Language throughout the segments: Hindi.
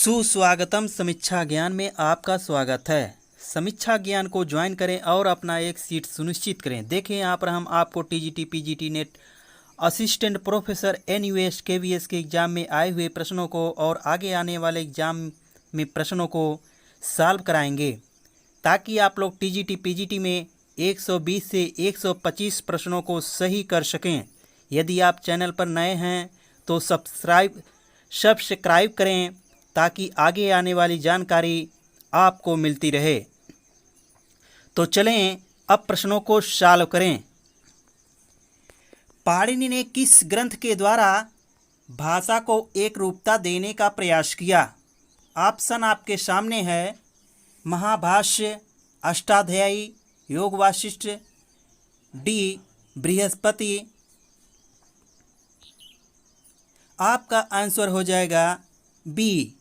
सुस्वागतम। समीक्षा ज्ञान में आपका स्वागत है। समीक्षा ज्ञान को ज्वाइन करें और अपना एक सीट सुनिश्चित करें। देखें यहाँ पर हम आपको TGT PGT net assistant professor NUS KVS के एग्ज़ाम में आए हुए प्रश्नों को और आगे आने वाले एग्ज़ाम में प्रश्नों को सॉल्व कराएंगे, ताकि आप लोग टीजीटी पीजीटी में 120 से 125 प्रश्नों को सही कर सकें। यदि आप चैनल पर नए हैं तो सब्सक्राइब करें, ताकि आगे आने वाली जानकारी आपको मिलती रहे। तो चलें अब प्रश्नों को सॉल्व करें। पाणिनि ने किस ग्रंथ के द्वारा भाषा को एक रूपता देने का प्रयास किया? ऑप्शन आपके सामने है। महाभाष्य, अष्टाध्यायी, योग वासिष्ठ, डी बृहस्पति। आपका आंसर हो जाएगा बी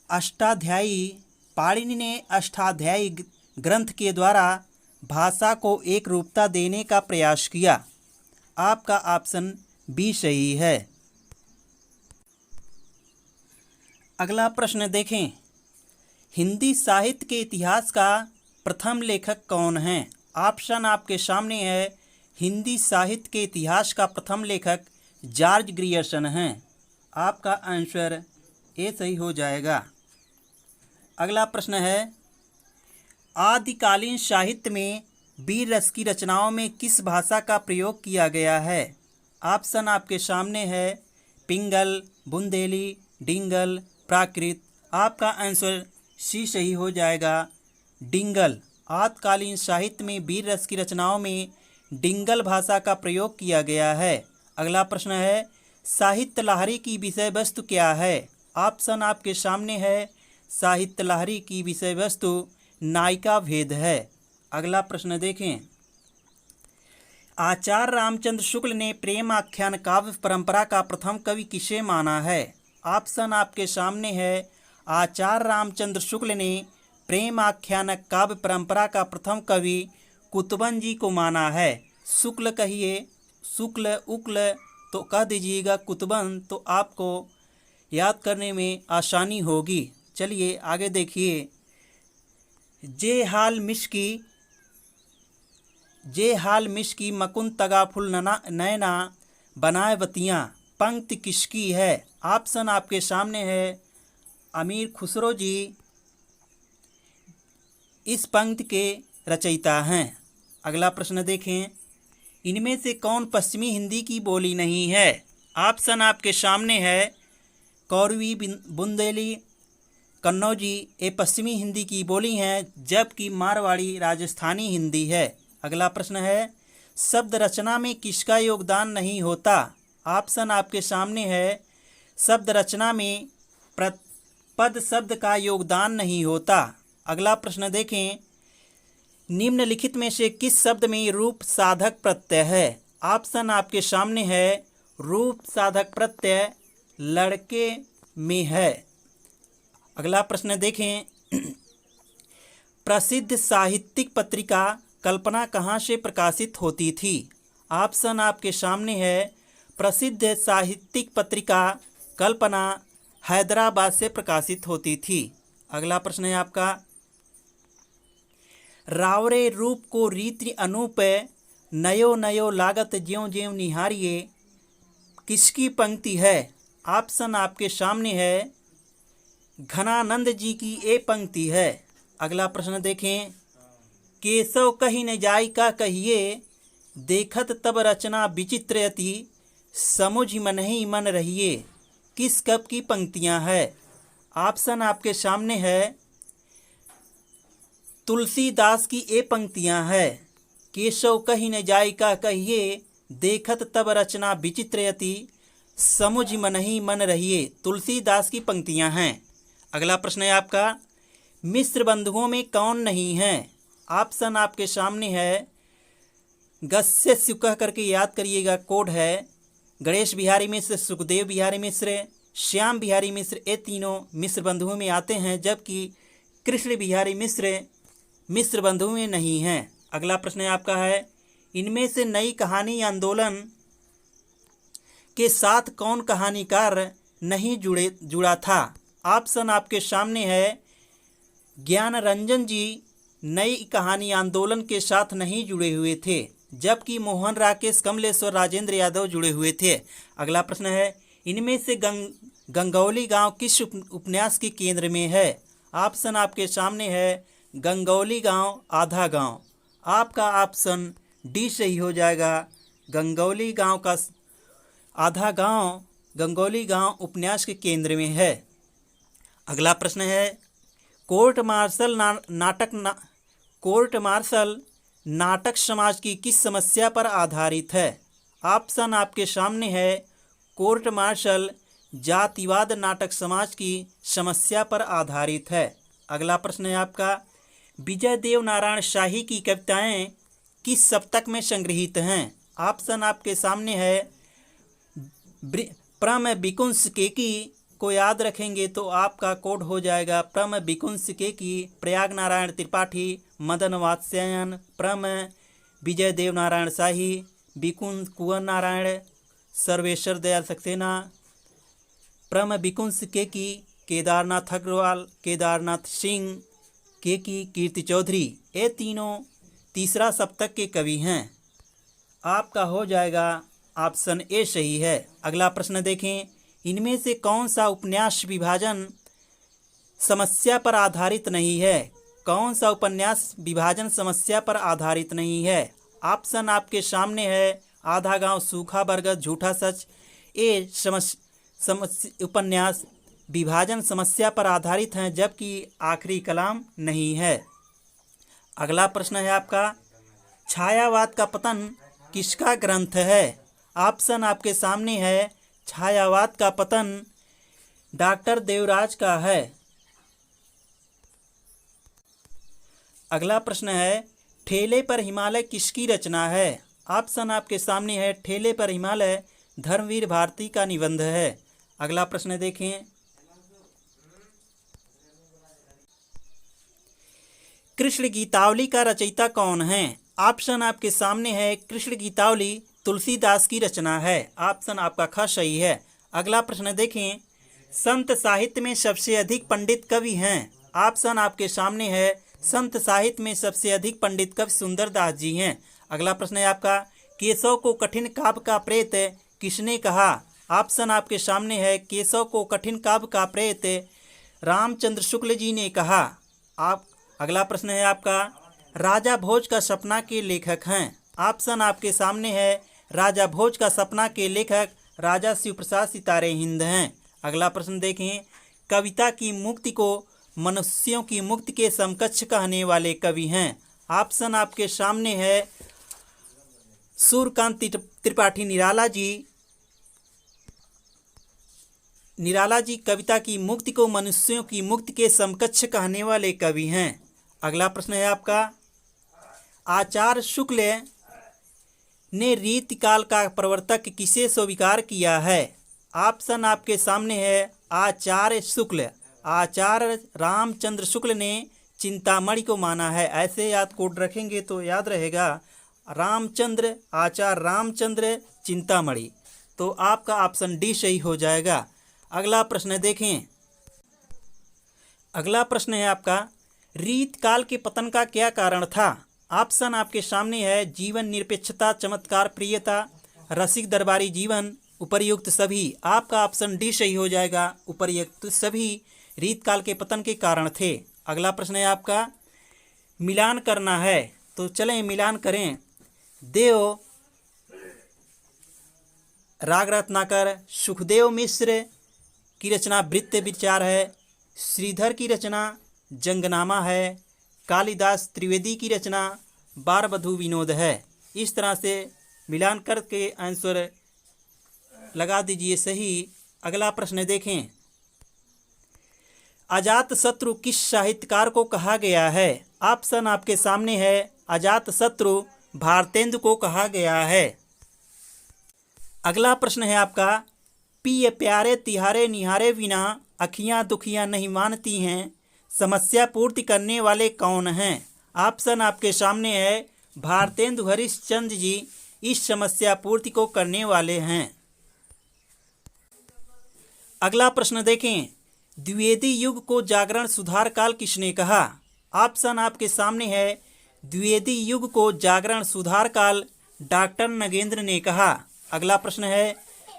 अष्टाध्यायी। पाणिनि ने अष्टाध्यायी ग्रंथ के द्वारा भाषा को एक रूपता देने का प्रयास किया। आपका ऑप्शन बी सही है। अगला प्रश्न देखें। हिंदी साहित्य के इतिहास का प्रथम लेखक कौन है? ऑप्शन आपके सामने है। हिंदी साहित्य के इतिहास का प्रथम लेखक जॉर्ज ग्रियर्सन हैं। आपका आंसर ए सही हो जाएगा। अगला प्रश्न है। आदिकालीन साहित्य में वीर रस की रचनाओं में किस भाषा का प्रयोग किया गया है? ऑप्शन आपके सामने है। पिंगल, बुंदेली, डिंगल, प्राकृत। आपका आंसर सी सही हो जाएगा, डिंगल। आदिकालीन साहित्य में वीर रस की रचनाओं में डिंगल भाषा का प्रयोग किया गया है। अगला प्रश्न है। साहित्य लहरी की विषय वस्तु क्या है? ऑप्शन आपके सामने है। साहित्य लहरी की विषय वस्तु नायिका भेद है। अगला प्रश्न देखें। आचार्य रामचंद्र शुक्ल ने प्रेम आख्यान काव्य परंपरा का प्रथम कवि किसे माना है? ऑप्शन आपके सामने है। आचार्य रामचंद्र शुक्ल ने प्रेम आख्यान काव्य परंपरा का प्रथम कवि कुतुबन जी को माना है। शुक्ल कहिए, शुक्ल उक्ल तो कह दीजिएगा कुतुबन, तो आपको याद करने में आसानी होगी। चलिए आगे देखिए। जे हाल मिश्की मकुन तगा फुल नैना बनाए बतियाँ पंक्ति किसकी है? ऑप्शन आपके सामने है। अमीर खुसरो जी इस पंक्ति के रचयिता हैं। अगला प्रश्न देखें। इनमें से कौन पश्चिमी हिंदी की बोली नहीं है? ऑप्शन आपके सामने है। कौरवी, बुंदेली, कन्नौजी ये पश्चिमी हिंदी की बोली हैं, जबकि मारवाड़ी राजस्थानी हिंदी है। अगला प्रश्न है। शब्द रचना में किसका योगदान नहीं होता? ऑप्शन आपके सामने है। शब्द रचना में पद शब्द का योगदान नहीं होता। अगला प्रश्न देखें। निम्नलिखित में से किस शब्द में रूप साधक प्रत्यय है? ऑप्शन आपके सामने है। रूप साधक प्रत्यय लड़के में है। अगला प्रश्न देखें। प्रसिद्ध साहित्यिक पत्रिका कल्पना कहाँ से प्रकाशित होती थी? ऑप्शन आपके सामने है। प्रसिद्ध साहित्यिक पत्रिका कल्पना हैदराबाद से प्रकाशित होती थी। अगला प्रश्न है आपका। रावरे रूप को रीति अनूप नयो नयो लागत ज्यों ज्यों निहारिये किसकी पंक्ति है? ऑप्शन आपके सामने है। घनानंद जी की ये पंक्ति है। अगला प्रश्न देखें। केशव कही न जाई का कहिए देखत तब रचना विचित्रयति समुझ मन ही मन रहिए किस कवि की पंक्तियां है? ऑप्शन आपके सामने है। तुलसीदास की ये पंक्तियां है। केशव कही न जाई का कहिए देखत तब रचना विचित्रयति समुझ मन ही मन रहिए तुलसीदास की पंक्तियां हैं। अगला प्रश्न है आपका। मिश्र बंधुओं में कौन नहीं है? ऑप्शन आपके सामने है। गस्य स्यु कह करके याद करिएगा, कोड है। गणेश बिहारी मिश्र, सुखदेव बिहारी मिश्र, श्याम बिहारी मिश्र ये तीनों मिश्र बंधुओं में आते हैं, जबकि कृष्ण बिहारी मिश्र मिश्र बंधुओं में नहीं हैं। अगला प्रश्न आपका है। इनमें से नई कहानी आंदोलन के साथ कौन कहानीकार नहीं जुड़ा था? ऑप्शन आपके सामने है ज्ञान रंजन जी नई कहानी आंदोलन के साथ नहीं जुड़े हुए थे, जबकि मोहन राकेश कमलेश और राजेंद्र यादव जुड़े हुए थे। अगला प्रश्न है इनमें से गंगौली गांव किस उपन्यास के केंद्र में है? ऑप्शन आपके सामने है गंगौली गांव आधा गांव। आपका ऑप्शन डी सही हो जाएगा। गंगौली गांव का आधा गांव गंगौली गांव उपन्यास के केंद्र में है। अगला प्रश्न है कोर्ट मार्शल नाटक समाज की किस समस्या पर आधारित है? ऑप्शन आपके सामने है कोर्ट मार्शल जातिवाद नाटक समाज की समस्या पर आधारित है। अगला प्रश्न है आपका विजय देव नारायण शाही की कविताएं किस सप्तक में संग्रहित हैं? ऑप्शन आपके सामने है प्रम बिकुंस केकी को याद रखेंगे तो आपका कोड हो जाएगा प्रम बिकुंस केकी, प्रयाग नारायण त्रिपाठी, मदन वात्स्यायन, प्रम विजय देव नारायण शाही, बिकुंस कुंवर नारायण, सर्वेश्वर दयाल सक्सेना, प्रम बिकुंस केकी, केदारनाथ अग्रवाल, केदारनाथ सिंह, केकी कीर्ति चौधरी, ये तीनों तीसरा सप्तक के कवि हैं। आपका हो जाएगा ऑप्शन ए सही है। अगला प्रश्न देखें इनमें से कौन सा उपन्यास विभाजन समस्या पर आधारित नहीं है? कौन सा उपन्यास विभाजन समस्या पर आधारित नहीं है? ऑप्शन आपके सामने है आधा गांव, सूखा बरगद, झूठा सच। ये उपन्यास विभाजन समस्या पर आधारित हैं, जबकि आखिरी कलाम नहीं है। अगला प्रश्न है आपका छायावाद का पतन किसका ग्रंथ है? ऑप्शन आपके सामने है छायावाद का पतन डॉक्टर देवराज का है। अगला प्रश्न है ठेले पर हिमालय किसकी रचना है? ऑप्शन आपके सामने है ठेले पर हिमालय धर्मवीर भारती का निबंध है। अगला प्रश्न देखें कृष्ण गीतावली का रचयिता कौन है? ऑप्शन आपके सामने है कृष्ण गीतावली तुलसीदास की रचना है। ऑप्शन आपका ख सही है। अगला प्रश्न देखें संत साहित्य में सबसे अधिक पंडित कवि हैं? ऑप्शन आपके सामने है संत साहित्य में सबसे अधिक पंडित कवि सुंदरदास जी हैं। अगला प्रश्न है आपका केशव को कठिन काव्य का प्रेत किसने कहा? ऑप्शन आपके सामने है केशव को कठिन काव्य का प्रेत रामचंद्र शुक्ल जी ने कहा। अगला प्रश्न है आपका राजा भोज का सपना के लेखक हैं? ऑप्शन आपके सामने है राजा भोज का सपना के लेखक राजा शिव प्रसाद सितारे हिंद हैं। अगला प्रश्न देखें कविता की मुक्ति को मनुष्यों की मुक्ति के समकक्ष कहने वाले कवि हैं? ऑप्शन आपके सामने है सूर्यकांत त्रिपाठी निराला जी कविता की मुक्ति को मनुष्यों की मुक्ति के समकक्ष कहने वाले कवि हैं। अगला प्रश्न है आपका आचार्य शुक्ल ने रीतिकाल का प्रवर्तक किसे स्वीकार किया है? ऑप्शन आपके सामने है आचार्य शुक्ल। आचार्य रामचंद्र शुक्ल ने चिंतामणि को माना है। ऐसे याद कोड रखेंगे तो याद रहेगा रामचंद्र, आचार्य रामचंद्र, चिंतामणि। तो आपका ऑप्शन डी सही हो जाएगा। अगला प्रश्न देखें। अगला प्रश्न है आपका रीतकाल के पतन का क्या कारण था? ऑप्शन आपके सामने है जीवन निरपेक्षता, चमत्कार, प्रियता, रसिक दरबारी जीवन, उपर्युक्त सभी। आपका ऑप्शन डी सही हो जाएगा। उपर्युक्त सभी रीतकाल के पतन के कारण थे। अगला प्रश्न है आपका मिलान करना है तो चलें मिलान करें। देव राग रत्नाकर, सुखदेव मिश्र की रचना वृत्त विचार है, श्रीधर की रचना जंगनामा है, कालिदास त्रिवेदी की रचना बार बधू विनोद है। इस तरह से मिलान करके आंसर लगा दीजिए सही। अगला प्रश्न देखें अजात शत्रु किस साहित्यकार को कहा गया है? ऑप्शन आपके सामने है अजात शत्रु भारतेंदु को कहा गया है। अगला प्रश्न है आपका पिए प्यारे तिहारे निहारे बिना अखियां दुखियां नहीं मानती हैं, समस्या पूर्ति करने वाले कौन हैं? ऑप्शन आपके सामने है भारतेंदु हरिश्चंद्र जी इस समस्या पूर्ति को करने वाले हैं। अगला प्रश्न देखें द्विवेदी युग को जागरण सुधार काल किसने कहा? ऑप्शन आपके सामने है। द्विवेदी युग को जागरण सुधार काल डॉक्टर नगेंद्र ने कहा। अगला प्रश्न है,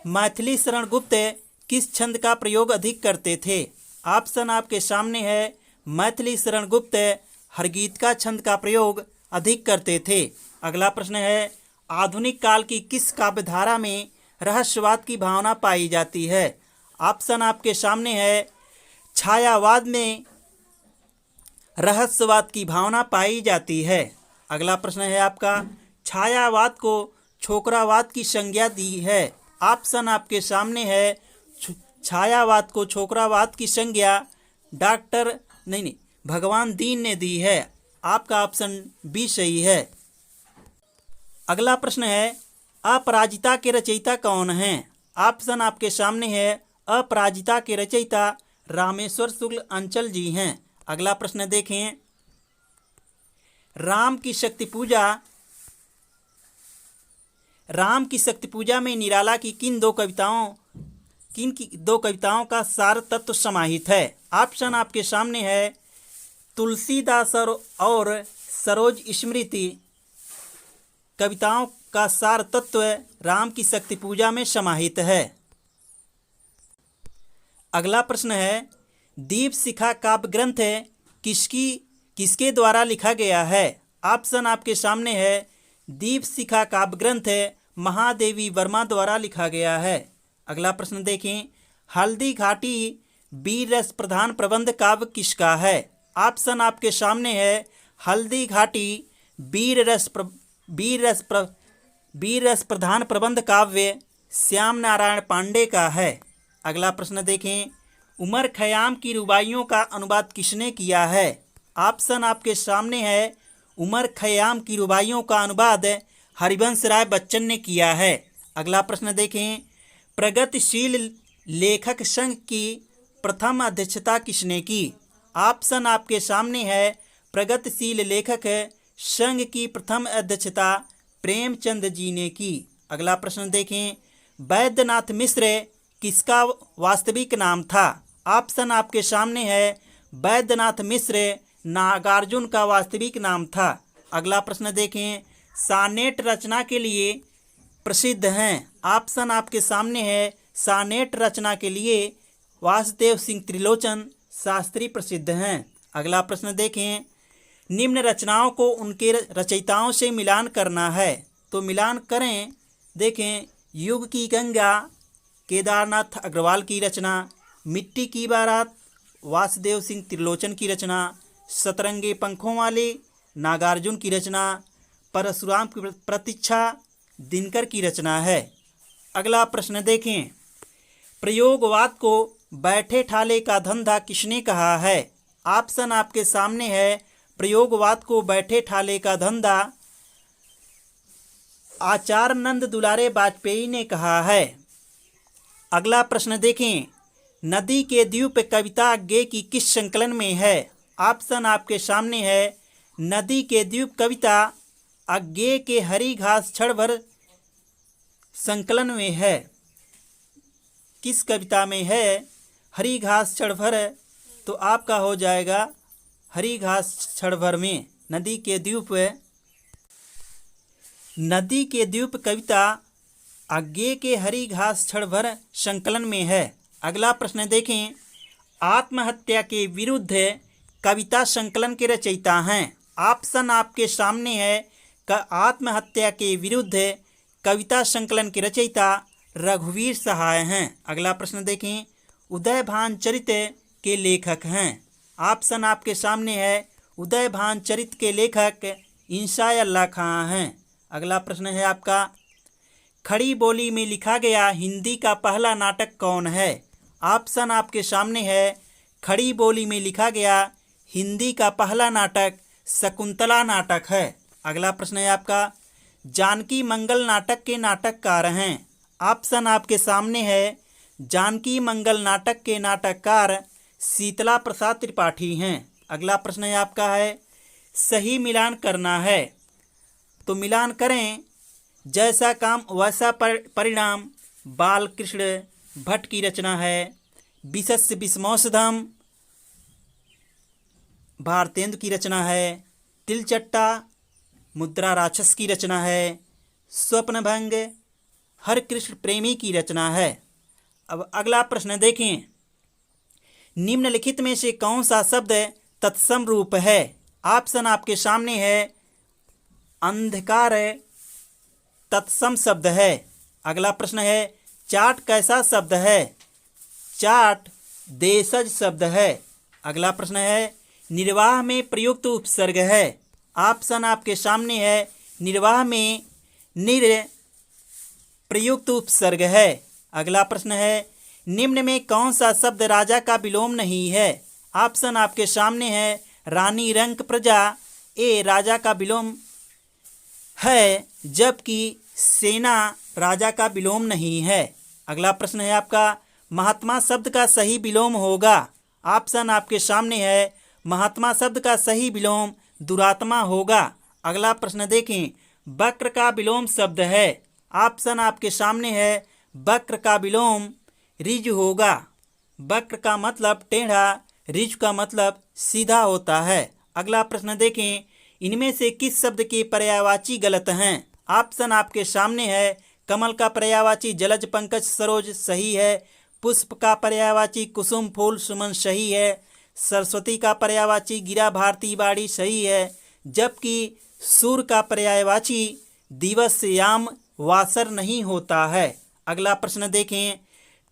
मैथिली शरण गुप्त किस छंद का प्रयोग अधिक करते थे? ऑप्शन आपके सामने है। मैथिली शरण गुप्त हरगीत का छंद का प्रयोग अधिक करते थे। अगला प्रश्न है, आधुनिक काल की किस काव्यधारा में रहस्यवाद की भावना पाई जाती है? ऑप्शन आपके सामने है। छायावाद में रहस्यवाद की भावना पाई जाती है। अगला प्रश्न है आपका, छायावाद को छोकरावाद की संज्ञा दी है। ऑप्शन आपके सामने है। छायावाद को छोकरावाद की संज्ञा डॉक्टर भगवान दीन ने दी है। आपका ऑप्शन बी सही है। अगला प्रश्न है, अपराजिता के रचयिता कौन हैं? ऑप्शन आपके सामने है। अपराजिता के रचयिता रामेश्वर शुक्ल अंचल जी हैं। अगला प्रश्न देखें, राम की शक्ति पूजा में निराला की किन दो कविताओं का सार तत्व समाहित है? ऑप्शन आपके सामने है। तुलसीदास और सरोज स्मृति कविताओं का सार तत्व राम की शक्ति पूजा में समाहित है। अगला प्रश्न है, दीप शिखा काव्य ग्रंथ किसके द्वारा लिखा गया है? ऑप्शन आपके सामने है। दीप शिखा काव्य ग्रंथ महादेवी वर्मा द्वारा लिखा गया है। अगला प्रश्न देखें, हल्दी घाटी वीर रस प्रधान प्रबंध काव्य किसका है? ऑप्शन आपके सामने है। हल्दी घाटी वीर रस प्रधान प्रबंध काव्य श्याम नारायण पांडे का है। अगला प्रश्न देखें, उमर खयाम की रुबाइयों का अनुवाद किसने किया है? ऑप्शन आपके सामने है। उमर खयाम की रुबाइयों का अनुवाद हरिवंश राय बच्चन ने किया है। अगला प्रश्न देखें, प्रगतिशील लेखक संघ की प्रथम अध्यक्षता किसने की? ऑप्शन आपके सामने है। प्रगतिशील लेखक संघ की प्रथम अध्यक्षता प्रेमचंद जी ने की। अगला प्रश्न देखें, वैद्यनाथ मिश्र किसका वास्तविक नाम था? ऑप्शन आपके सामने है। वैद्यनाथ मिश्र नागार्जुन का वास्तविक नाम था। अगला प्रश्न देखें, सानेट रचना के लिए प्रसिद्ध हैं। ऑप्शन आपके सामने है। सानेट रचना के लिए वासुदेव सिंह त्रिलोचन शास्त्री प्रसिद्ध हैं। अगला प्रश्न देखें, निम्न रचनाओं को उनके रचयिताओं से मिलान करना है, तो मिलान करें। देखें, युग की गंगा केदारनाथ अग्रवाल की रचना, मिट्टी की बारात वासुदेव सिंह त्रिलोचन की रचना, सतरंगे पंखों वाले नागार्जुन की रचना, परशुराम की प्रतीक्षा दिनकर की रचना है। अगला प्रश्न देखें, प्रयोगवाद को बैठे ठाले का धंधा किसने कहा है? ऑप्शन आपके सामने है। प्रयोगवाद को बैठे ठाले का धंधा आचार्य नंद दुलारे वाजपेयी ने कहा है। अगला प्रश्न देखें, नदी के द्वीप कविता अज्ञे की किस संकलन में है? ऑप्शन आपके सामने है। नदी के द्वीप कविता अज्ञे के हरी घास क्षण भर संकलन में है। किस कविता में है? हरी घास क्षण भर, तो आपका हो जाएगा हरी घास क्षण भर में। नदी के द्वीप कविता अज्ञे के हरी घास क्षण भर संकलन में है। अगला प्रश्न देखें, आत्महत्या के विरुद्ध कविता संकलन के रचयिता हैं। ऑप्शन आपके सामने है। आत्महत्या के विरुद्ध कविता संकलन के रचयिता रघुवीर सहाय हैं। अगला प्रश्न देखें, उदयभान चरित के लेखक हैं। ऑप्शन आपके सामने है। उदयभान चरित के लेखक इंशाअल्लाह खां हैं। अगला प्रश्न है आपका, खड़ी बोली में लिखा गया हिंदी का पहला नाटक कौन है? ऑप्शन आपके सामने है। खड़ी बोली में लिखा गया हिंदी का पहला नाटक शकुंतला नाटक है। अगला प्रश्न है आपका, जानकी मंगल नाटक के नाटककार हैं। ऑप्शन आपके सामने है। जानकी मंगल नाटक के नाटककार शीतला प्रसाद त्रिपाठी हैं। अगला प्रश्न है आपका है, सही मिलान करना है, तो मिलान करें। जैसा काम वैसा परिणाम बालकृष्ण भट्ट की रचना है। विशस्य विषमौषधम भारतेंदु की रचना है। तिलचट्टा मुद्रा राक्षस की रचना है। स्वप्नभंग हरकृष्ण प्रेमी की रचना है। अब अगला प्रश्न देखें, निम्नलिखित में से कौन सा शब्द तत्सम रूप है? ऑप्शन आपके सामने है। अंधकार तत्सम शब्द है। अगला प्रश्न है, चाट कैसा शब्द है? चाट देशज शब्द है। अगला प्रश्न है, निर्वाह में प्रयुक्त उपसर्ग है। ऑप्शन आपके सामने है। निर्वाह में निर प्रयुक्त उपसर्ग है। अगला प्रश्न है, निम्न में कौन सा शब्द राजा का विलोम नहीं है? ऑप्शन आपके सामने है। रानी रंक प्रजा ए राजा का विलोम है, जबकि सेना राजा का विलोम नहीं है। अगला प्रश्न है आपका, महात्मा शब्द का सही विलोम होगा। ऑप्शन आपके सामने है। महात्मा शब्द का सही विलोम दुरात्मा होगा। अगला प्रश्न देखें, वक्र का विलोम शब्द है। ऑप्शन आपके सामने है। वक्र का विलोम रिज होगा। वक्र का मतलब टेढ़ा, रिज का मतलब सीधा होता है। अगला प्रश्न देखें, इनमें से किस शब्द के पर्यायवाची गलत हैं? ऑप्शन आपके सामने है। कमल का पर्यायवाची जलज पंकज सरोज सही है। पुष्प का पर्यायवाची कुसुम फूल सुमन सही है। सरस्वती का पर्यायवाची गिरा भारती बाड़ी सही है। जबकि सूर्य का पर्यायवाची दिवस याम वासर नहीं होता है। अगला प्रश्न देखें,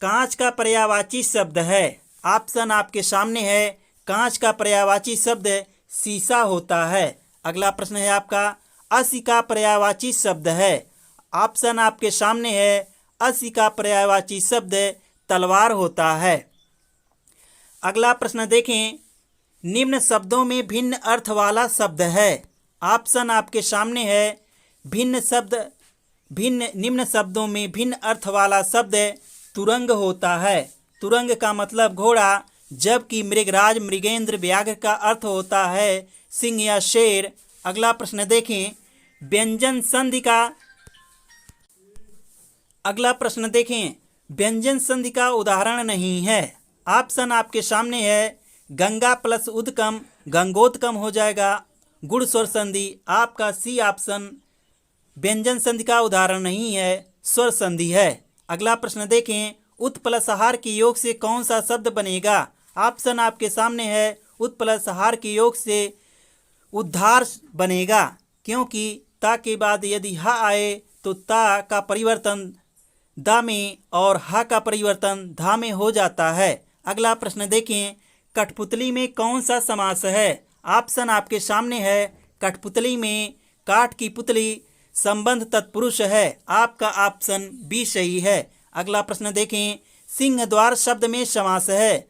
कांच का पर्यायवाची शब्द है। ऑप्शन आपके सामने है। कांच का पर्यायवाची शब्द शीशा होता है। अगला प्रश्न है आपका, असी का पर्यायवाची शब्द है। ऑप्शन आपके सामने है। असी का पर्यायवाची शब्द तलवार होता है। अगला प्रश्न देखें, निम्न शब्दों में भिन्न अर्थ वाला शब्द है। ऑप्शन आपके सामने है। निम्न शब्दों में भिन्न अर्थ वाला शब्द तुरंग होता है। तुरंग का मतलब घोड़ा, जबकि मृगराज मृगेंद्र व्याघ्र का अर्थ होता है सिंह या शेर। अगला प्रश्न देखें, व्यंजन संधि का उदाहरण नहीं है। ऑप्शन आपके सामने है। गंगा प्लस उदकम गंगोदकम हो जाएगा। गुण स्वर संधि आपका सी ऑप्शन व्यंजन संधि का उदाहरण नहीं है, स्वर संधि है। अगला प्रश्न देखें, उत प्लस आहार के योग से कौन सा शब्द बनेगा? ऑप्शन आपके सामने है। उत प्लस आहार के योग से उद्धार बनेगा, क्योंकि ता के बाद यदि हा आए तो ता का परिवर्तन दा में और हा का परिवर्तन धा में हो जाता है। अगला प्रश्न देखें, कठपुतली में कौन सा समास है? ऑप्शन आपके सामने है। कठपुतली में काठ की पुतली संबंध तत्पुरुष है। आपका ऑप्शन बी सही है। अगला प्रश्न देखें, सिंह द्वार शब्द में समास है।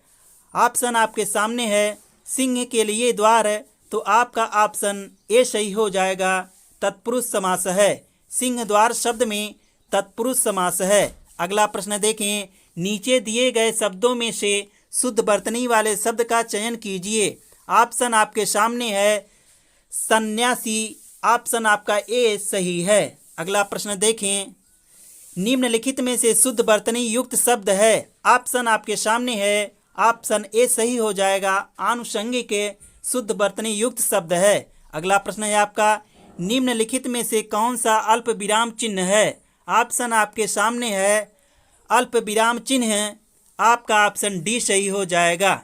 ऑप्शन आपके सामने है। सिंह के लिए द्वार है, तो आपका ऑप्शन ए सही हो जाएगा। तत्पुरुष समास है। सिंह द्वार शब्द में तत्पुरुष समास है। अगला प्रश्न देखें, नीचे दिए गए शब्दों में से शुद्ध वर्तनी वाले शब्द का चयन कीजिए। ऑप्शन आपके सामने है। सन्यासी ऑप्शन आपका ए सही है। अगला प्रश्न देखें, निम्नलिखित में से शुद्ध वर्तनी युक्त शब्द है। ऑप्शन आपके सामने है। ऑप्शन ए सही हो जाएगा। आनुषंगिक शुद्ध वर्तनी युक्त शब्द है। अगला प्रश्न है आपका, निम्नलिखित में से कौन सा अल्प विराम चिन्ह है? ऑप्शन आपके सामने है। अल्प विराम चिन्ह आपका ऑप्शन डी सही हो जाएगा।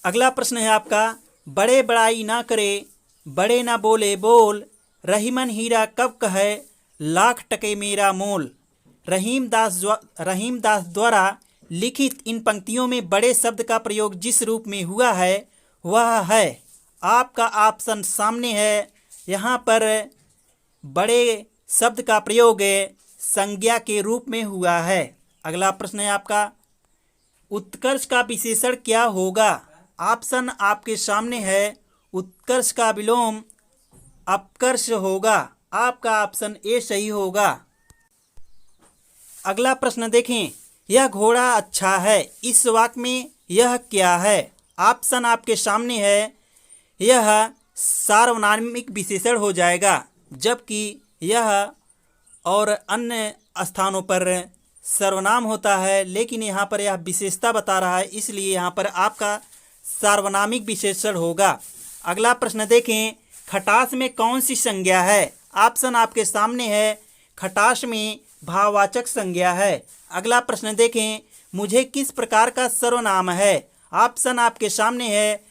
अगला प्रश्न है आपका, बड़े बड़ाई ना करे बड़े ना बोले बोल, रहीमन हीरा कब कहे लाख टके मेरा मोल। रहीम दास द्वारा लिखित इन पंक्तियों में बड़े शब्द का प्रयोग जिस रूप में हुआ है वह है। आपका ऑप्शन सामने है। यहाँ पर बड़े शब्द का प्रयोग संज्ञा के रूप में हुआ है। अगला प्रश्न है आपका, उत्कर्ष का विशेषण क्या होगा? ऑप्शन आपके सामने है। उत्कर्ष का विलोम अपकर्ष होगा। आपका ऑप्शन ए सही होगा। अगला प्रश्न देखें, यह घोड़ा अच्छा है, इस वाक्य में यह क्या है? ऑप्शन आपके सामने है। यह सार्वनामिक विशेषण हो जाएगा, जबकि यह और अन्य स्थानों पर सर्वनाम होता है, लेकिन यहाँ पर यह विशेषता बता रहा है, इसलिए यहाँ पर आपका सार्वनामिक विशेषण होगा। अगला प्रश्न देखें, खटास में कौन सी संज्ञा है? ऑप्शन आपके सामने है, खटास में भाववाचक संज्ञा है। अगला प्रश्न देखें, मुझे किस प्रकार का सर्वनाम है? ऑप्शन आपके सामने है,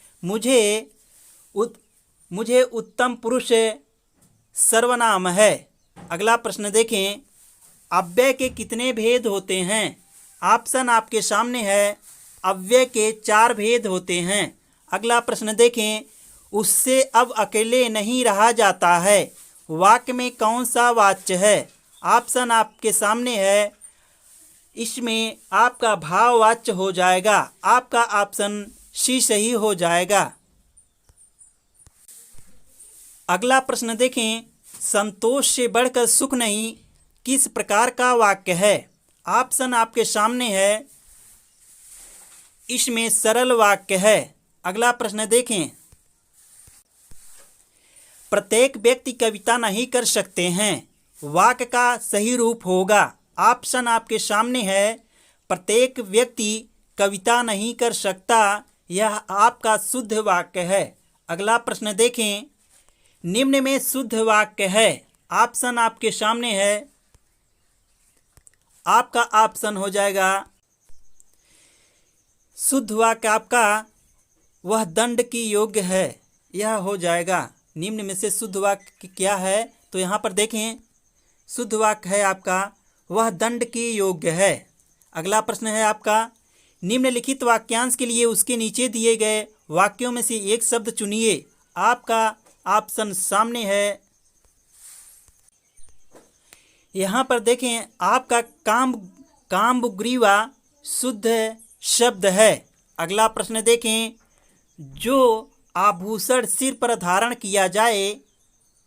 मुझे उत्तम पुरुष सर्वनाम है। अगला प्रश्न देखें, अव्यय के कितने भेद होते हैं? ऑप्शन आपके सामने है, अव्यय के 4 भेद होते हैं। अगला प्रश्न देखें, उससे अब अकेले नहीं रहा जाता है, वाक्य में कौन सा वाच्य है? ऑप्शन आपके सामने है, इसमें आपका भाववाच्य हो जाएगा। आपका ऑप्शन सी सही हो जाएगा। अगला प्रश्न देखें, संतोष से बढ़कर सुख नहीं किस प्रकार का वाक्य है? ऑप्शन आपके सामने है, इसमें सरल वाक्य है। अगला प्रश्न देखें, प्रत्येक व्यक्ति कविता नहीं कर सकते हैं, वाक्य का सही रूप होगा। ऑप्शन आपके सामने है, प्रत्येक व्यक्ति कविता नहीं कर सकता, यह आपका शुद्ध वाक्य है। अगला प्रश्न देखें, निम्न में शुद्ध वाक्य है। ऑप्शन आपके सामने है, आपका ऑप्शन हो जाएगा, शुद्ध वाक्य आपका वह दंड की योग्य है, यह हो जाएगा। निम्न में से शुद्ध वाक्य क्या है? तो यहाँ पर देखें, शुद्ध वाक्य है आपका वह दंड की योग्य है। अगला प्रश्न है आपका, निम्नलिखित वाक्यांश के लिए उसके नीचे दिए गए वाक्यों में से एक शब्द चुनिए। आपका ऑप्शन सामने है, यहाँ पर देखें, आपका कामग्रीवा शुद्ध शब्द है। अगला प्रश्न देखें, जो आभूषण सिर पर धारण किया जाए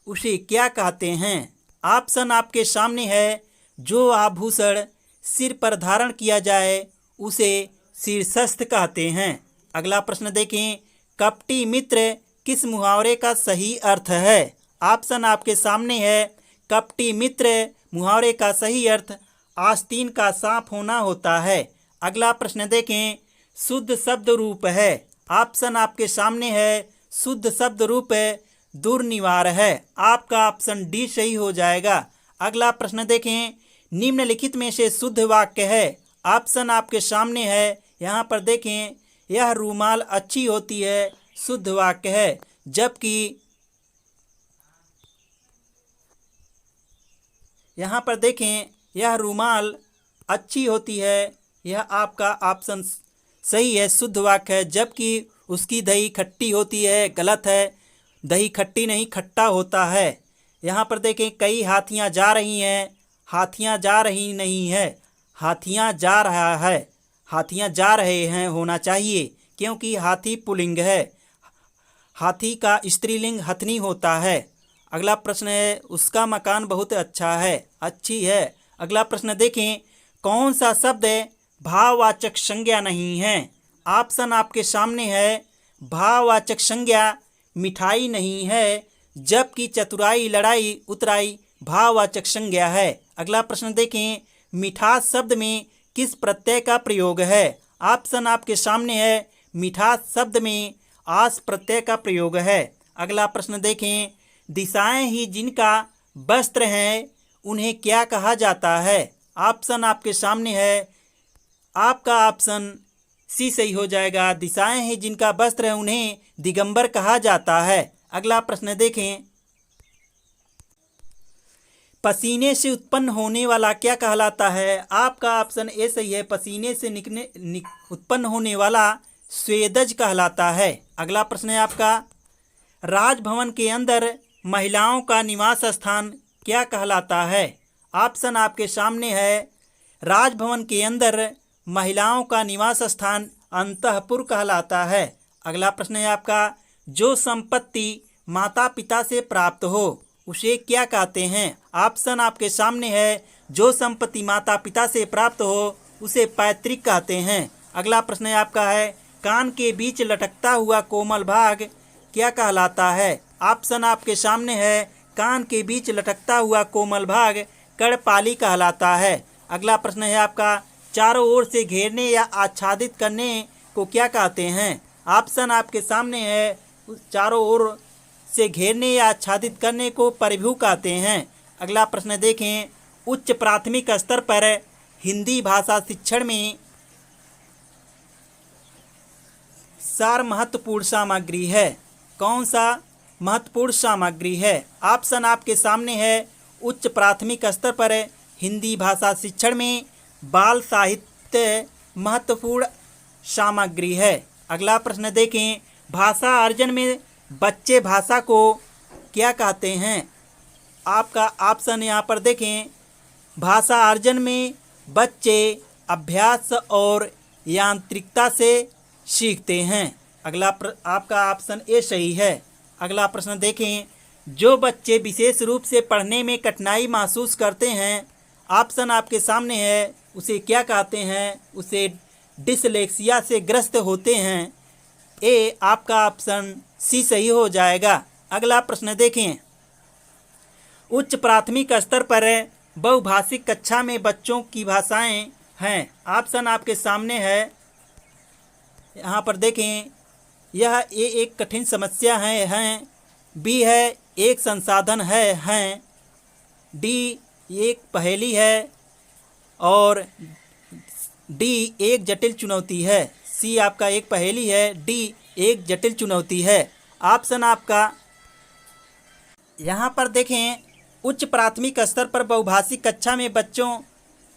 उसे क्या कहते हैं? ऑप्शन आपके सामने है, जो आभूषण सिर पर धारण किया जाए उसे शीर्षस्थ कहते हैं। अगला प्रश्न देखें, कपटी मित्र किस मुहावरे का सही अर्थ है? ऑप्शन आपके सामने है, कपटी मित्र मुहावरे का सही अर्थ आस्तीन का सांप होना होता है। अगला प्रश्न देखें, शुद्ध शब्द रूप है। ऑप्शन आपके सामने है, शुद्ध शब्द रूप दुर्निवार है। आपका ऑप्शन डी सही हो जाएगा। अगला प्रश्न देखें, निम्नलिखित में से शुद्ध वाक्य है। ऑप्शन आपके सामने है, यहाँ पर देखें, यह रूमाल अच्छी होती है, शुद्ध वाक्य है। जबकि यहाँ पर देखें, यह रूमाल अच्छी होती है, यह आपका ऑप्शन सही है, शुद्ध वाक्य है। जबकि उसकी दही खट्टी होती है, गलत है, दही खट्टी नहीं खट्टा होता है। यहाँ पर देखें, कई हाथियाँ जा रही हैं, हाथियाँ जा रही नहीं है, हाथियाँ जा रहा है, हाथियाँ जा रहे हैं होना चाहिए, क्योंकि हाथी पुल्लिंग है, हाथी का स्त्रीलिंग हथनी होता है। अगला प्रश्न है, उसका मकान बहुत अच्छा है, अच्छी है। अगला प्रश्न देखें, कौन सा शब्द भाववाचक संज्ञा नहीं है? ऑप्शन आपके सामने है, भाववाचक संज्ञा मिठाई नहीं है, जबकि चतुराई लड़ाई उतराई भाववाचक संज्ञा है। अगला प्रश्न देखें, मिठास शब्द में किस प्रत्यय का प्रयोग है? ऑप्शन आपके सामने है, मिठास शब्द में आस प्रत्यय का प्रयोग है। अगला प्रश्न देखें, दिशाएं ही जिनका वस्त्र है उन्हें क्या कहा जाता है? ऑप्शन आपके सामने है, आपका ऑप्शन सी सही हो जाएगा। दिशाएं ही जिनका वस्त्र है उन्हें दिगंबर कहा जाता है। अगला प्रश्न देखें, पसीने से उत्पन्न होने वाला क्या कहलाता है? आपका ऑप्शन ए सही है, पसीने से उत्पन्न होने वाला स्वेदज कहलाता है। अगला प्रश्न है आपका, राजभवन के अंदर महिलाओं का निवास स्थान क्या कहलाता है? ऑप्शन आपके सामने है, राजभवन के अंदर महिलाओं का निवास स्थान अंतःपुर कहलाता है। अगला प्रश्न है आपका, जो संपत्ति माता पिता से प्राप्त हो उसे क्या कहते हैं? ऑप्शन आपके सामने है, जो संपत्ति माता पिता से प्राप्त हो उसे पैतृक कहते हैं। अगला प्रश्न है आपका है, कान के बीच लटकता हुआ कोमल भाग क्या कहलाता है? ऑप्शन आपके सामने है, कान के बीच लटकता हुआ कोमल भाग कर्णपाली कहलाता है। अगला प्रश्न है आपका, चारों ओर से घेरने या आच्छादित करने को क्या कहते हैं? ऑप्शन आपके सामने है, चारों ओर से घेरने या आच्छादित करने को परिभू कहते हैं। अगला प्रश्न देखें, उच्च प्राथमिक स्तर पर हिंदी भाषा शिक्षण में सार महत्वपूर्ण सामग्री है। कौन सा महत्वपूर्ण सामग्री है? ऑप्शन आपके सामने है, उच्च प्राथमिक स्तर पर हिंदी भाषा शिक्षण में बाल साहित्य महत्वपूर्ण सामग्री है। अगला प्रश्न देखें, भाषा अर्जन में बच्चे भाषा को क्या कहते हैं? आपका ऑप्शन यहाँ पर देखें, भाषा अर्जन में बच्चे अभ्यास और यांत्रिकता से सीखते हैं। आपका ऑप्शन ए सही है। अगला प्रश्न देखें, जो बच्चे विशेष रूप से पढ़ने में कठिनाई महसूस करते हैं, ऑप्शन आपके सामने है, उसे क्या कहते हैं? उसे डिसलेक्सिया से ग्रस्त होते हैं। ए आपका ऑप्शन सी सही हो जाएगा। अगला प्रश्न देखें, उच्च प्राथमिक स्तर पर बहुभाषिक कक्षा में बच्चों की भाषाएं हैं। ऑप्शन आपके सामने है, यहाँ पर देखें, यह ए एक कठिन समस्या है, बी है एक संसाधन है, डी एक पहेली है और डी एक जटिल चुनौती है। सी आपका एक पहेली है, डी एक जटिल चुनौती है। ऑप्शन आपका यहाँ पर देखें, उच्च प्राथमिक स्तर पर बहुभाषिक कक्षा में बच्चों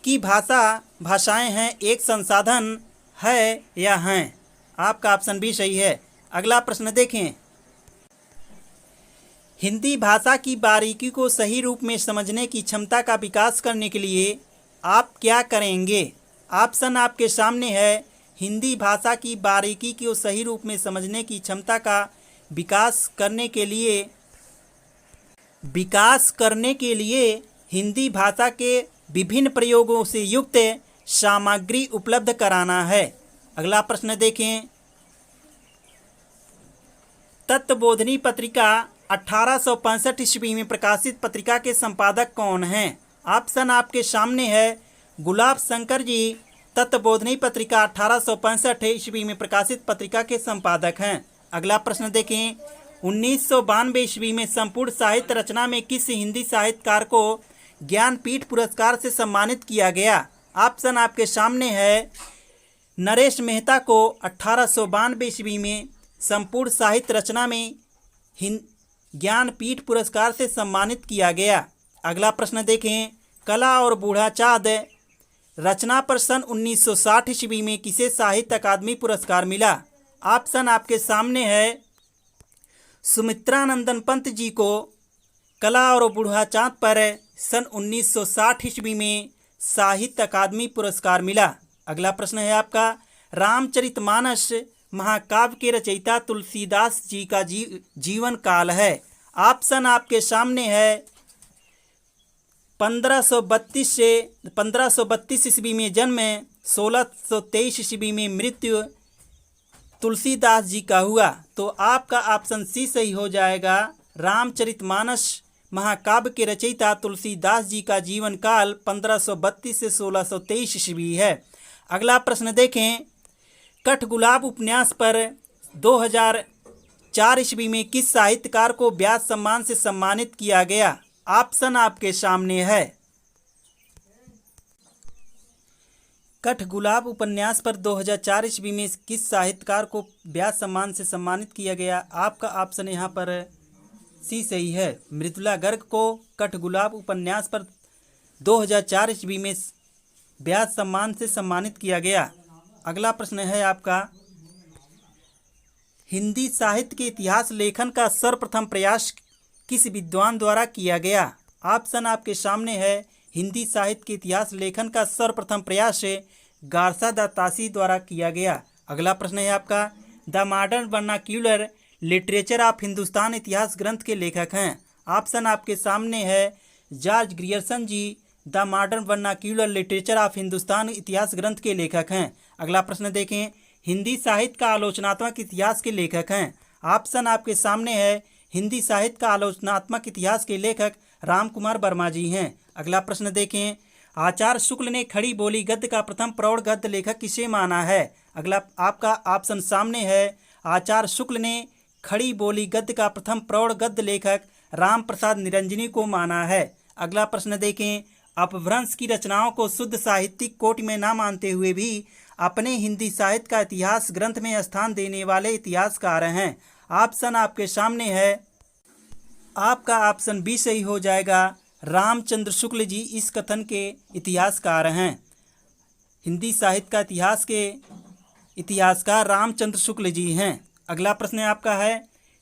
की भाषाएं हैं, एक संसाधन है या हैं। आपका ऑप्शन भी सही है। अगला प्रश्न देखें, हिंदी भाषा की बारीकी को सही रूप में समझने की क्षमता का विकास करने के लिए आप क्या करेंगे? ऑप्शन आपके सामने है, हिंदी भाषा की बारीकी को सही रूप में समझने की क्षमता का विकास करने के लिए हिंदी भाषा के विभिन्न प्रयोगों से युक्त सामग्री उपलब्ध कराना है। अगला प्रश्न देखें, तत्वबोधिनी पत्रिका 1865 ईस्वी में प्रकाशित पत्रिका के संपादक कौन हैं? ऑप्शन आपके सामने है, गुलाब शंकर जी तत्वबोधिनी पत्रिका 1865 ईस्वी में प्रकाशित पत्रिका के संपादक हैं। अगला प्रश्न देखें, 1992 ईस्वी में संपूर्ण साहित्य रचना में किस हिंदी साहित्यकार को ज्ञानपीठ पुरस्कार से सम्मानित किया गया? ऑप्शन आपके सामने है, नरेश मेहता को 1892 ईस्वी में संपूर्ण साहित्य रचना में ज्ञानपीठ पुरस्कार से सम्मानित किया गया। अगला प्रश्न देखें, कला और बूढ़ा चाँद रचना पर सन 1960 ईस्वी में किसे साहित्य अकादमी पुरस्कार मिला? ऑप्शन आपके सामने है, सुमित्रानंदन पंत जी को कला और बूढ़ा चाँद पर सन 1960 ईस्वी में साहित्य अकादमी पुरस्कार मिला। अगला प्रश्न है आपका, रामचरितमानस महाकाव्य के रचयिता तुलसीदास जी का जीवन काल है। ऑप्शन आपके सामने है, 1532 ईस्वी में जन्म, 1623 ईस्वी में मृत्यु तुलसीदास जी का हुआ। तो आपका ऑप्शन सी सही हो जाएगा। रामचरितमानस महाकाव्य के रचयिता तुलसीदास जी का जीवन काल 1532 से 1623 ईस्वी है। अगला प्रश्न देखें, कठगुलाब उपन्यास पर 2004 ईस्वी में किस साहित्यकार को व्यास सम्मान से सम्मानित किया गया? ऑप्शन आपके सामने है, कठगुलाब उपन्यास पर 2004 ईस्वी में किस साहित्यकार को व्यास सम्मान से सम्मानित किया गया? आपका ऑप्शन यहाँ पर सी सही है, मृदुला गर्ग को कठगुलाब उपन्यास पर 2004 ईस्वी में व्यास सम्मान से सम्मानित किया गया। अगला प्रश्न है आपका, हिंदी साहित्य के इतिहास लेखन का सर्वप्रथम प्रयास किस विद्वान द्वारा किया गया? ऑप्शन आपके सामने है, हिंदी साहित्य के इतिहास लेखन का सर्वप्रथम प्रयास गारसा दातासी द्वारा किया गया। अगला प्रश्न है आपका, the modern vernacular literature of Hindustan इतिहास ग्रंथ के लेखक हैं। ऑप्शन आपके सामने है, George Grierson ji the modern vernacular literature of Hindustan इतिहास ग्रंथ के लेखक हैं। अगला प्रश्न देखें, हिंदी साहित्य का आलोचनात्मक इतिहास के लेखक हैं। ऑप्शन आपके सामने है, हिंदी साहित्य का आलोचनात्मक इतिहास के लेखक राम कुमार वर्मा जी हैं। अगला प्रश्न देखें, आचार्य शुक्ल ने खड़ी बोली गद्य का प्रथम प्रौढ़ गद्य लेखक किसे माना है? अगला आपका ऑप्शन सामने है। आचार्य शुक्ल ने खड़ी बोली गद्य का प्रथम प्रौढ़ गद्य लेखक राम प्रसाद निरंजनी को माना है। अगला प्रश्न देखें। अपभ्रंश की रचनाओं को शुद्ध साहित्यिक कोटि में न मानते हुए भी अपने हिंदी साहित्य का इतिहास ग्रंथ में स्थान देने वाले इतिहासकार हैं। ऑप्शन आपके सामने है। आपका ऑप्शन बी सही हो जाएगा। रामचंद्र शुक्ल जी इस कथन के इतिहासकार हैं। हिंदी साहित्य का इतिहास के इतिहासकार रामचंद्र शुक्ल जी हैं। अगला प्रश्न आपका है।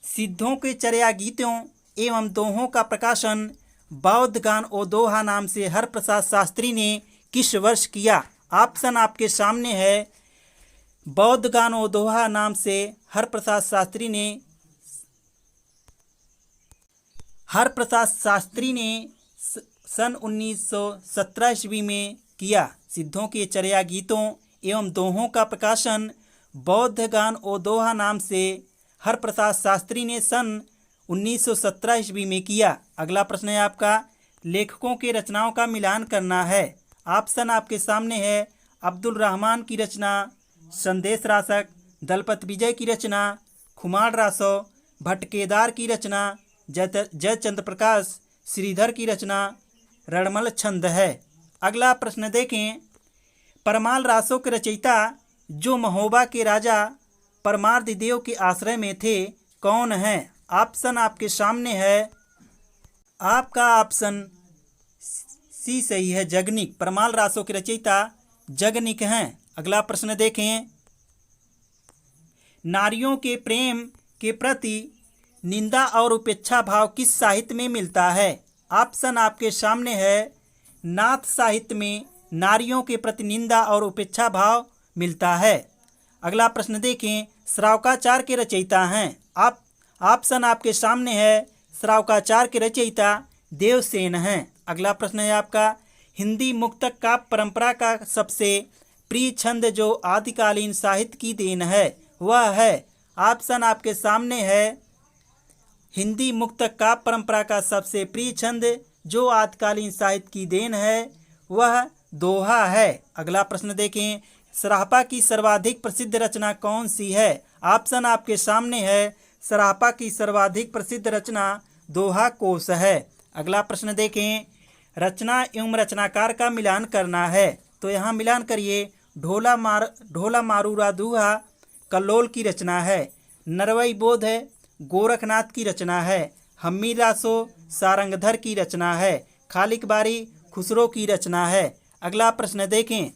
सिद्धों के चर्या गीतों एवं दोहों का प्रकाशन बौद्ध गान ओ दोहा नाम से हरप्रसाद शास्त्री ने किस वर्ष किया? ऑप्शन आपके सामने है। बौद्ध गान ओ दोहा नाम से हरप्रसाद शास्त्री ने सन 1917 ईस्वी में किया। सिद्धों के चर्या गीतों एवं दोहों का प्रकाशन बौद्ध गान ओ दोहा नाम से हरप्रसाद शास्त्री ने सन 1917 ईस्वी में किया। अगला प्रश्न है आपका। लेखकों के रचनाओं का मिलान करना है। ऑप्शन आपके सामने है। अब्दुल रहमान की रचना संदेश रासक, दलपत विजय की रचना खुमार रासो, भटकेदार की रचना जयचंद्र प्रकाश, श्रीधर की रचना रणमल छंद है। अगला प्रश्न देखें। परमाल रासों के रचयिता जो महोबा के राजा परमार्दिदेव के आश्रय में थे कौन है? ऑप्शन आपके सामने है। आपका ऑप्शन सी सही है, जगनिक। परमाल रासों के रचयिता जगनिक हैं। अगला प्रश्न देखें। नारियों के प्रेम के प्रति निंदा और उपेक्षा भाव किस साहित्य में मिलता है? ऑप्शन आपके सामने है। नाथ साहित्य में नारियों के प्रति निंदा और उपेक्षा भाव मिलता है। अगला प्रश्न देखें। श्रावकाचार के रचयिता हैं। ऑप्शन आपके सामने है। श्रावकाचार के रचयिता देवसेन हैं। अगला प्रश्न है आपका। हिंदी मुक्तक काव्य परंपरा का सबसे प्रिय छंद जो आदिकालीन साहित्य की देन है वह है? ऑप्शन आपके सामने है। हिंदी मुक्तक काव्य परंपरा का सबसे प्रिय छंद जो आदिकालीन साहित्य की देन है वह दोहा है। अगला प्रश्न देखें। सराहपा की सर्वाधिक प्रसिद्ध रचना कौन सी है? ऑप्शन आपके सामने है। सराहपा की सर्वाधिक प्रसिद्ध रचना दोहा कोश है। अगला प्रश्न देखें। रचना एवं रचनाकार का मिलान करना है। तो यहाँ मिलान करिए। ढोला मारूरा दूहा कल्लोल की रचना है। नरवई बोध है गोरखनाथ की रचना है। हम्मी रासो सारंगधर की रचना है। खालिक बारी खुसरो की रचना है। अगला प्रश्न देखें।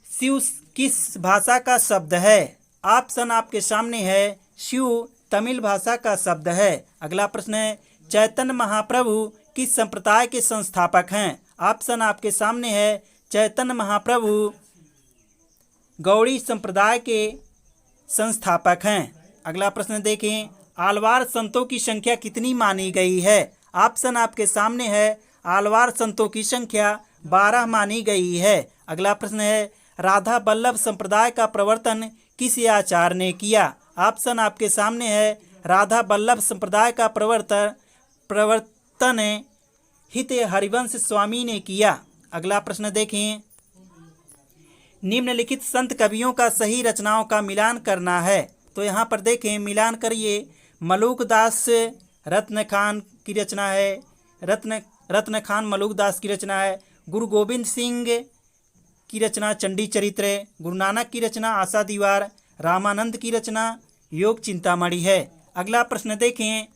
शिव किस भाषा का शब्द है? ऑप्शन आपके सामने है। शिव तमिल भाषा का शब्द है। अगला प्रश्न है। चैतन्य महाप्रभु किस संप्रदाय के संस्थापक हैं? ऑप्शन आपके सामने है। चैतन्य महाप्रभु गौड़ी संप्रदाय के संस्थापक हैं। अगला प्रश्न देखें। आलवार संतों की संख्या कितनी मानी गई है? ऑप्शन आपके सामने है। आलवार संतों की संख्या 12 मानी गई है। अगला प्रश्न है। राधा वल्लभ संप्रदाय का प्रवर्तन किस आचार्य ने किया? ऑप्शन आपके सामने है। राधा वल्लभ संप्रदाय का प्रवर्तन हित हरिवंश स्वामी ने किया। अगला प्रश्न देखें। निम्नलिखित संत कवियों का सही रचनाओं का मिलान करना है। तो यहाँ पर देखें, मिलान करिए। मलूक दास रत्न खान की रचना है। रत्न खान मलूक दास की रचना है। गुरु गोविंद सिंह की रचना चंडी चरित्र है। गुरु नानक की रचना आशा दीवार। रामानंद की रचना योग चिंतामणि है। अगला प्रश्न देखें।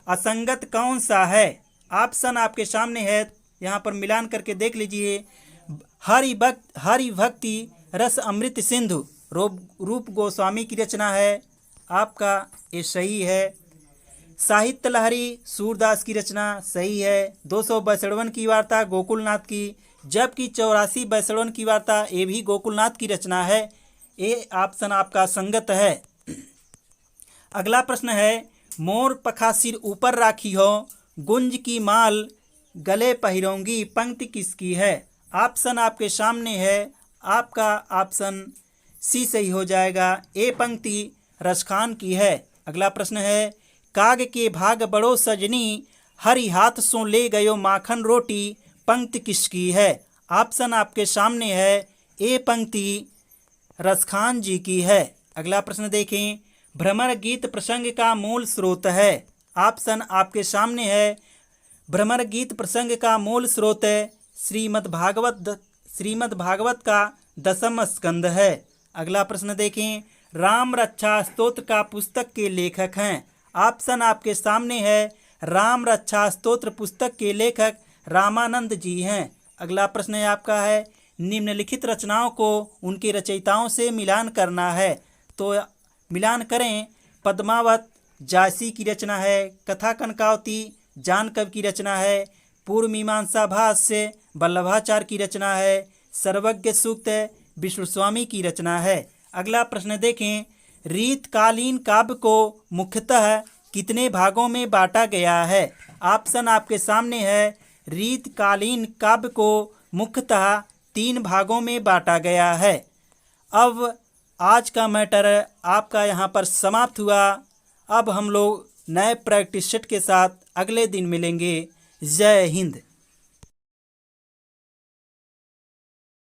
असंगत कौन सा है? ऑप्शन आपके सामने है। यहाँ पर मिलान करके देख लीजिए। हरि भक्ति रस अमृत सिंधु रूप गोस्वामी की रचना है। आपका ये सही है। साहित्य लहरी सूरदास की रचना सही है। 262 की वार्ता गोकुलनाथ की, जबकि 84 बैसड़वन की वार्ता ये भी गोकुलनाथ की रचना है। ये ऑप्शन आपका संगत है। अगला प्रश्न है। मोर पखा सिर ऊपर राखी हो, गुंज की माल गले पहिरोंगी पंक्ति किसकी है? ऑप्शन आपके सामने है। आपका ऑप्शन सी सही हो जाएगा। ए पंक्ति रसखान की है। अगला प्रश्न है। काग के भाग बड़ो सजनी, हरि हाथ सो ले गयो माखन रोटी, पंक्ति किसकी है? ऑप्शन आपके सामने है। ए पंक्ति रसखान जी की है। अगला प्रश्न देखें। भ्रमर गीत प्रसंग का मूल स्रोत है। ऑप्शन आपके सामने है। भ्रमर गीत प्रसंग का मूल स्रोत श्रीमद् भागवत का 10वां स्कंद है। अगला प्रश्न देखें। राम रक्षा स्तोत्र का पुस्तक के लेखक हैं। ऑप्शन आपके सामने है। राम रक्षा स्तोत्र पुस्तक के लेखक रामानंद जी हैं। अगला प्रश्न आपका है। निम्नलिखित रचनाओं को उनके रचयिताओं से मिलान करना है, तो मिलान करें। पद्मावत जायसी की रचना है। कथा कनकावती जानकव की रचना है। पूर्व मीमांसा भाष्य वल्लभाचार्य की रचना है। सर्वज्ञ सूक्त विश्वस्वामी की रचना है। अगला प्रश्न देखें। रीतकालीन काव्य को मुख्यतः कितने भागों में बांटा गया है? ऑप्शन आपके सामने है। रीतकालीन काव्य को मुख्यतः 3 भागों में बांटा गया है। अब आज का मैटर आपका यहाँ पर समाप्त हुआ। अब हम लोग नए प्रैक्टिस सेट के साथ अगले दिन मिलेंगे। जय हिंद।